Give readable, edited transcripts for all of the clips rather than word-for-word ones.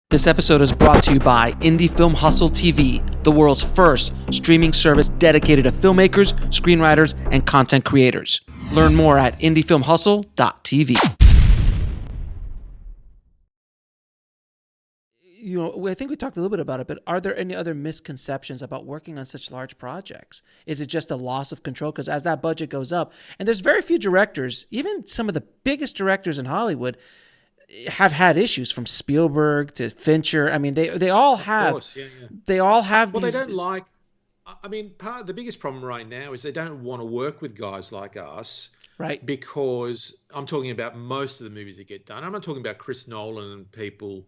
This episode is brought to you by Indie Film Hustle TV, the world's first streaming service dedicated to filmmakers, screenwriters, and content creators. Learn more at indiefilmhustle.tv. You know, I think we talked a little bit about it, but are there any other misconceptions about working on such large projects? Is it just a loss of control? Because as that budget goes up, and there's very few directors, even some of the biggest directors in Hollywood, have had issues, from Spielberg to Fincher. I mean, they all have. Of course, yeah. They all have. Well, they don't like. I mean, part of the biggest problem right now is they don't want to work with guys like us, right? Because I'm talking about most of the movies that get done. I'm not talking about Chris Nolan and people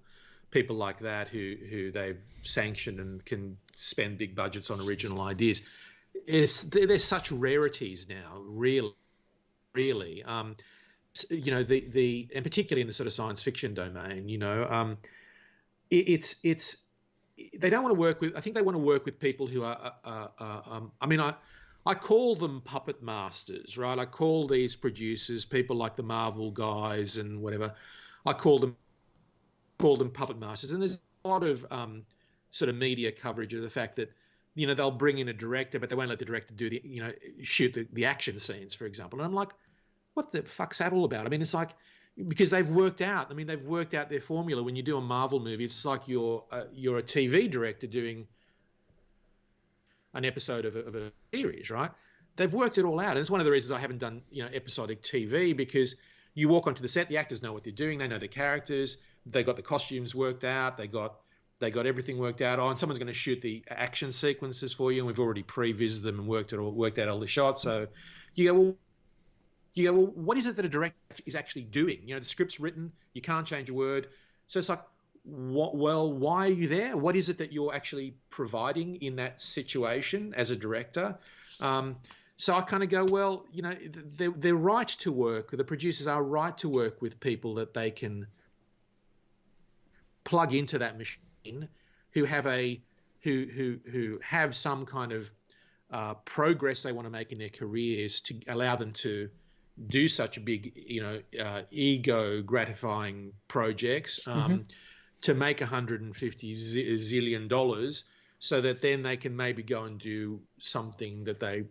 like that who they've sanctioned and can spend big budgets on original ideas. They're such rarities now, really. You know, and particularly in the sort of science fiction domain, you know, it's they don't want to work with. I think they want to work with people who are. I mean, I call them puppet masters, right? I call these producers people like the Marvel guys and whatever. I call them puppet masters, and there's a lot of sort of media coverage of the fact that, you know, they'll bring in a director, but they won't let the director do shoot the action scenes, for example. And I'm like, what the fuck's that all about? I mean, it's like, because they've worked out their formula. When you do a Marvel movie, it's like you're a TV director doing an episode of a series, right? They've worked it all out. And it's one of the reasons I haven't done, you know, episodic TV, because you walk onto the set, the actors know what they're doing, they know the characters, they got the costumes worked out, they got everything worked out. Oh, and someone's going to shoot the action sequences for you, and we've already pre-visited them and worked out all the shots. So you go, well, what is it that a director is actually doing? You know, the script's written, you can't change a word. So it's like, why are you there? What is it that you're actually providing in that situation as a director? So I kind of go, well, you know, they're right to work. The producers are right to work with people that they can plug into that machine, who have who have some kind of progress they want to make in their careers, to allow them to do such big, you know, ego gratifying projects, to make $150 zillion, so that then they can maybe go and do something that they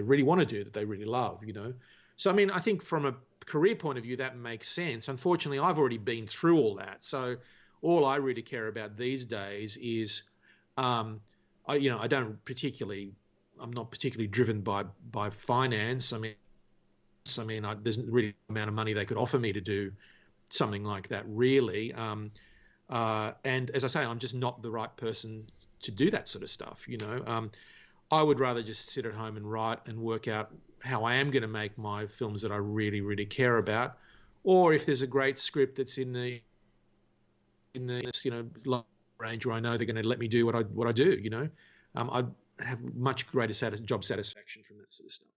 really want to do, that they really love, you know. So I mean, I think from a career point of view that makes sense. Unfortunately, I've already been through all that, so all I really care about these days is, I'm not particularly driven by finance. There's really no amount of money they could offer me to do something like that, really. And as I say, I'm just not the right person to do that sort of stuff, you know. I would rather just sit at home and write and work out how I am going to make my films that I really, really care about. Or if there's a great script that's in the you know, range where I know they're going to let me do what I do, you know. I'd have much greater job satisfaction from that sort of stuff.